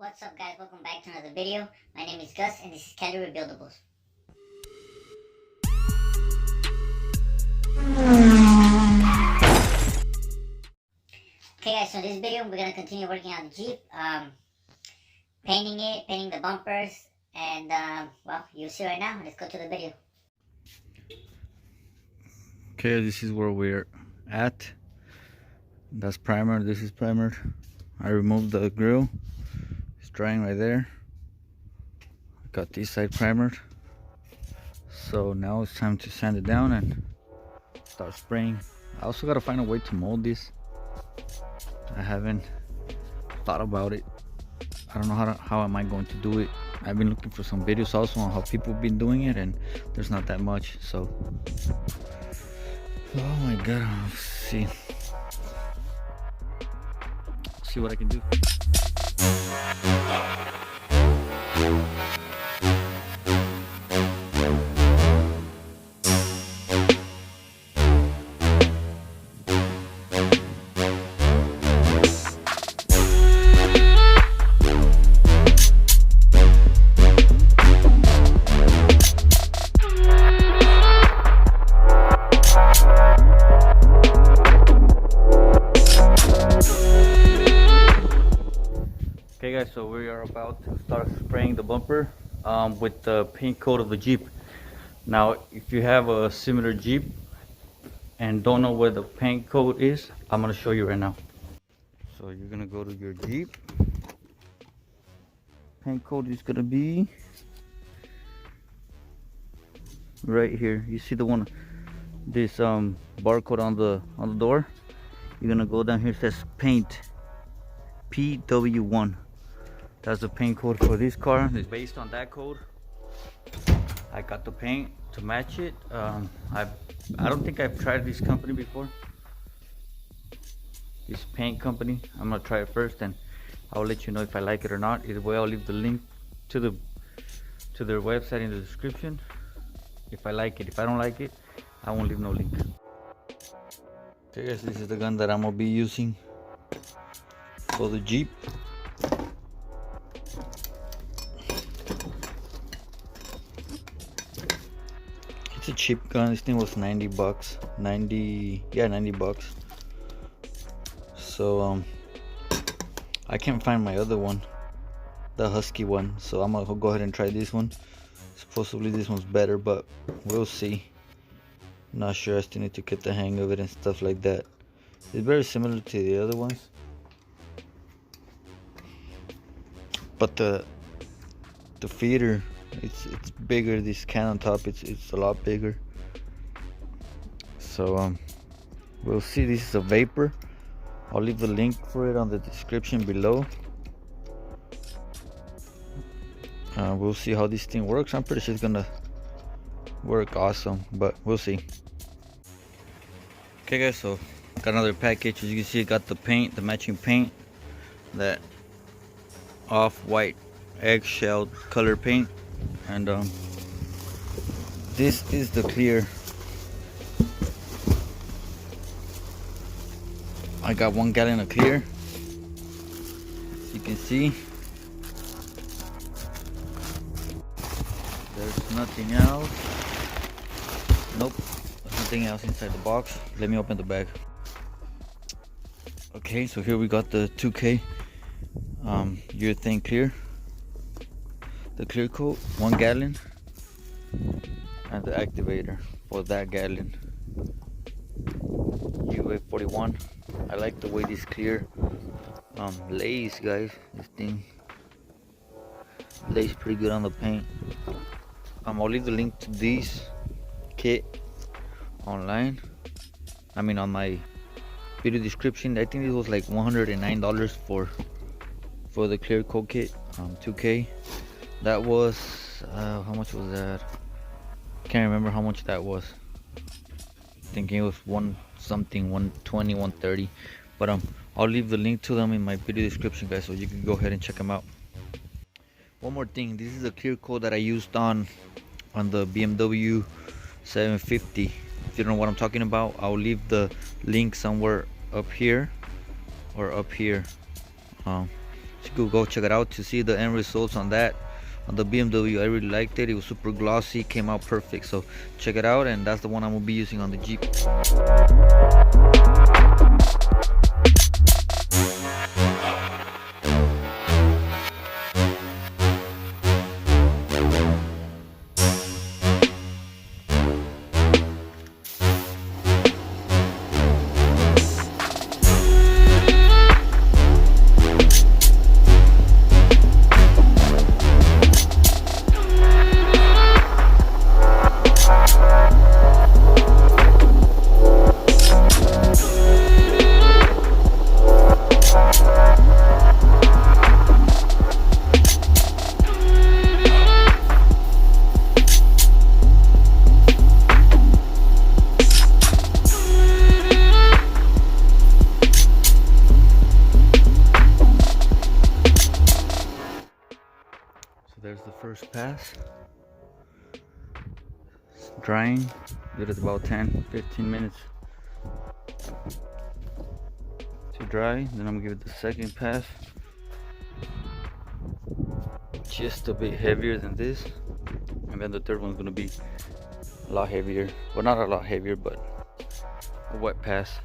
What's up, guys? Welcome back to another video. My name is Gus and this is Calirebuildables. Okay guys, so in this video we're gonna continue working on the Jeep, painting the bumpers, and well, you'll see right now. Let's go to the video. Okay, this is where we're at. That's primer. This is primered. I removed the grill. It's drying right there. Got this side primered. So now it's time to sand it down and start spraying. I also gotta find a way to mold this. I haven't thought about it. I don't know how am I going to do it. I've been looking for some videos also on how people have been doing it, and there's not that much. So oh my god, let's see what I can do. Okay guys, so we are about to start spraying the bumper with the paint coat of the Jeep. Now if you have a similar Jeep and don't know where the paint coat is, I'm going to show you right now. So you're going to go to your Jeep. Paint coat is going to be right here. You see the one, this barcode on the door? You're going to go down here, it says paint PW1. That's the paint code for this car. It's based on that code. I got the paint to match it. I don't think I've tried this company before. This paint company. I'm gonna try it first, and I'll let you know if I like it or not. Either way, I'll leave the link to their website in the description. If I like it, if I don't like it, I won't leave no link. Okay guys, this is the gun that I'm gonna be using for the Jeep. It's a cheap gun. This thing was 90 bucks. 90 bucks. So I can't find my other one, the Husky one, so I'm gonna go ahead and try this one. Supposedly this one's better, but we'll see. Not sure. I still need to get the hang of it and stuff like that. It's very similar to the other ones, but the feeder, it's bigger. This can on top, it's a lot bigger. So we'll see. This is a Vapor. I'll leave the link for it on the description below. We'll see how this thing works. I'm pretty sure it's gonna work awesome, but we'll see. Okay guys, so got another package. As you can see, it got the paint, the matching paint, that off-white eggshell color paint, and this is the clear. I got 1 gallon of clear, as you can see. There's nothing else. Nope, there's nothing else inside the box. Let me open the bag. Okay, so here we got the 2K urethane clear, the clear coat, 1 gallon, and the activator for that gallon. UA41. I like the way this clear lays, guys. This thing lays pretty good on the paint. I'll leave the link to this kit online. I mean, on my video description. I think it was like $109 for the clear coat kit, 2K. That was how much was that? Can't remember how much that was. Thinking it was something 120, 130, but I'll leave the link to them in my video description, guys, so you can go ahead and check them out. One more thing, this is a clear coat that I used on the BMW 750. If you don't know what I'm talking about, I'll leave the link somewhere up here or up here. As you to go check it out to see the end results on that. On the BMW, I really liked it. It was super glossy, came out perfect. So check it out, and that's the one I'm gonna be using on the Jeep. There's the first pass. It's drying. Give it about 10-15 minutes to dry. Then I'm gonna give it the second pass. Just a bit heavier than this. And then the third one's gonna be a lot heavier. Well, not a lot heavier, but a wet pass.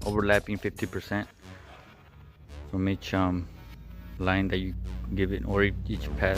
Overlapping 50% from each line that you give it, or each pass.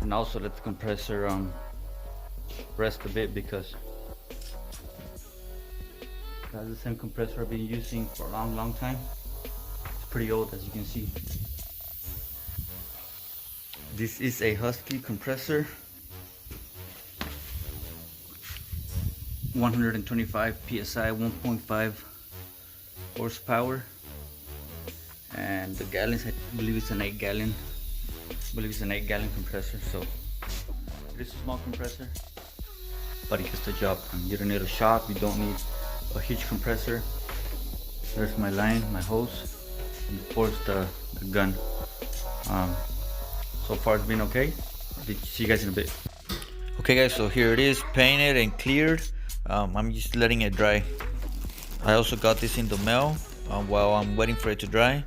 And also let the compressor rest a bit, because that's the same compressor I've been using for a long time. It's pretty old, as you can see. This is a Husky compressor, 125 psi, 1.5 horsepower, and the gallons, I believe it's an 8-gallon. Compressor. So it is a small compressor, but it gets the job done. You don't need a shop. You don't need a huge compressor. There's my line, my hose, and of course the gun. So far it's been okay. See you guys in a bit. Okay guys, so here it is, painted and cleared. I'm just letting it dry. I also got this in the mail while I'm waiting for it to dry.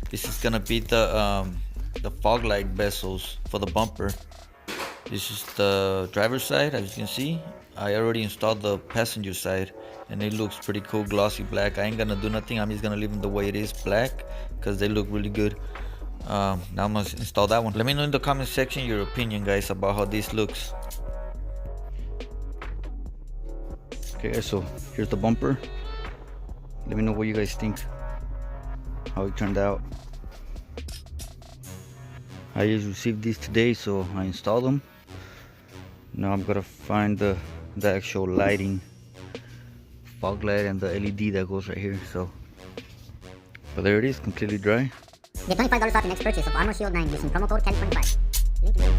This is gonna be the fog light bezels for the bumper. This is the driver's side, as you can see. I already installed the passenger side, and it looks pretty cool, glossy black. I ain't gonna do nothing. I'm just gonna leave them the way it is, black, because they look really good. Now I'm gonna install that one. Let me know in the comment section your opinion, guys, about how this looks. Okay guys, so here's the bumper. Let me know what you guys think, how it turned out. I just received these today, so I installed them. Now I'm gonna find the actual lighting, fog light, and the LED that goes right here. So, but there it is, completely dry. Get $25 off your next purchase of Armor Shield 9 using promo code Cali25. Link below.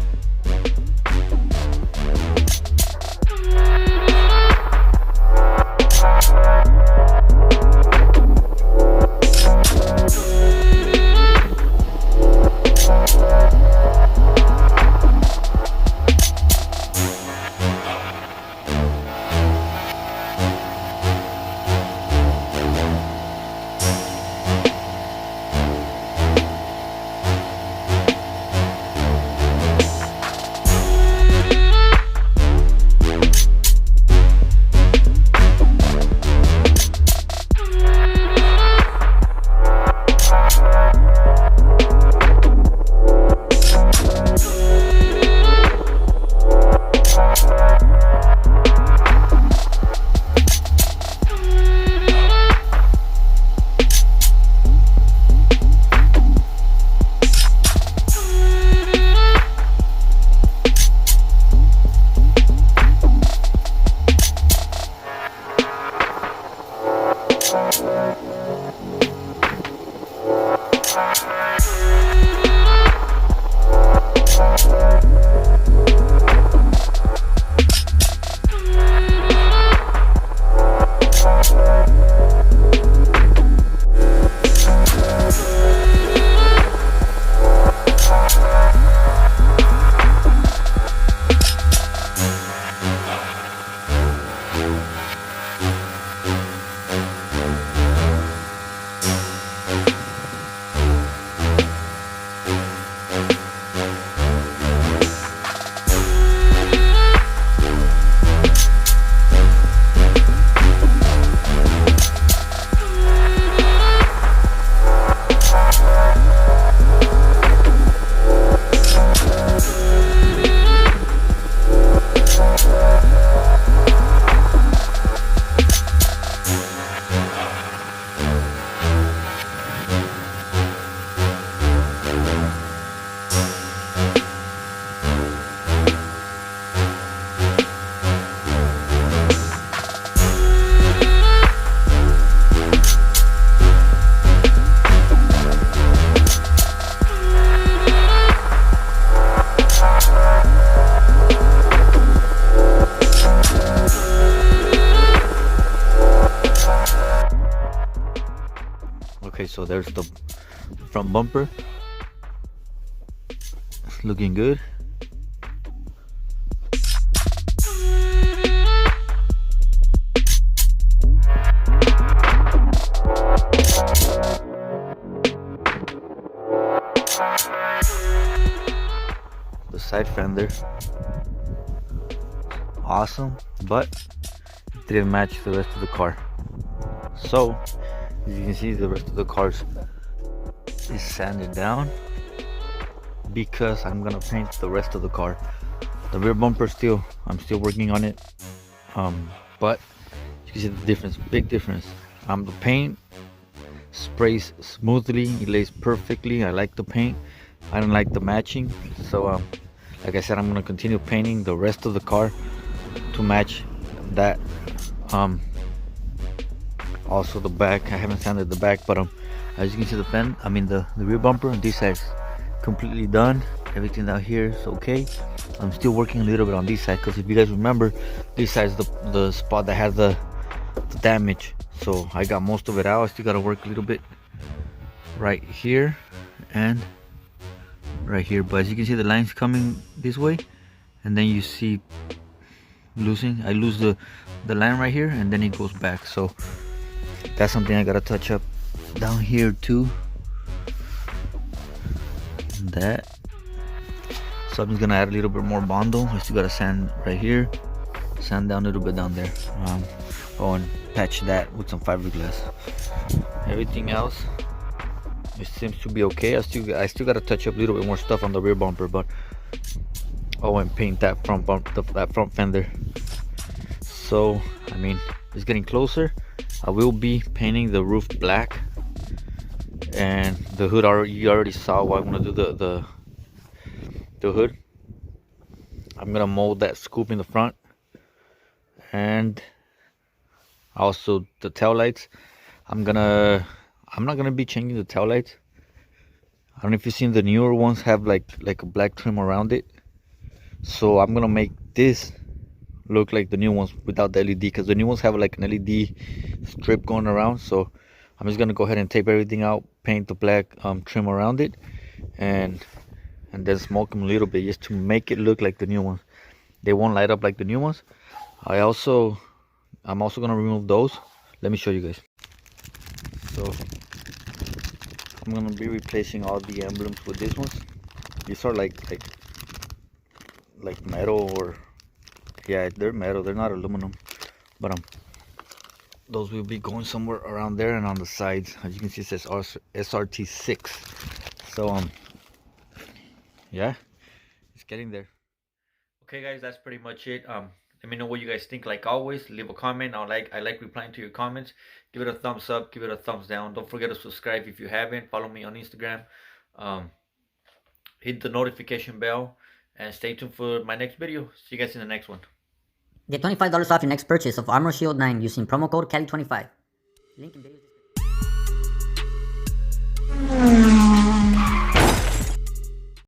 Okay, so there's the front bumper. Looking good. The side fender, awesome, but it didn't match the rest of the car. So as you can see, the rest of the car is sanded down because I'm gonna paint the rest of the car. The rear bumper I'm still working on it, but you can see the difference, big difference. The paint sprays smoothly, it lays perfectly. I like the paint, I don't like the matching. So like I said, I'm gonna continue painting the rest of the car to match that. Also the back, I haven't sanded the back, but as you can see, the rear bumper on this side's completely done. Everything down here is okay. I'm still working a little bit on this side because if you guys remember, this side's the spot that has the damage. So I got most of it out. I still gotta work a little bit right here and right here, but as you can see, the line's coming this way, and then you see I lose the line right here, and then it goes back. So that's something I gotta touch up down here too. That. So I'm just gonna add a little bit more Bondo. I still gotta sand right here, sand down a little bit down there. And patch that with some fiberglass. Everything else, it seems to be okay. I still gotta touch up a little bit more stuff on the rear bumper, but and paint that that front fender. So I mean, it's getting closer. I will be painting the roof black, and the hood you already saw what I'm gonna do. The hood, I'm gonna mold that scoop in the front, and also the taillights. I'm not gonna be changing the taillights. I don't know if you've seen the newer ones have like a black trim around it. So I'm gonna make this look like the new ones without the LED, because the new ones have like an LED strip going around. So I'm just gonna go ahead and tape everything out, paint the black trim around it, and then smoke them a little bit just to make it look like the new ones. They won't light up like the new ones. I'm also gonna remove those. Let me show you guys. So I'm gonna be replacing all the emblems with these ones. These are like metal, or yeah, they're metal, they're not aluminum, but those will be going somewhere around there. And on the sides, as you can see, it says srt8. So yeah, it's getting there. Okay guys, that's pretty much it. Let me know what you guys think. Like always, leave a comment. I like replying to your comments. Give it a thumbs up, give it a thumbs down. Don't forget to subscribe if you haven't. Follow me on Instagram. Hit the notification bell, and stay tuned for my next video. See you guys in the next one. Get $25 off your next purchase of Armor Shield 9 using promo code Cali25. Link in video description.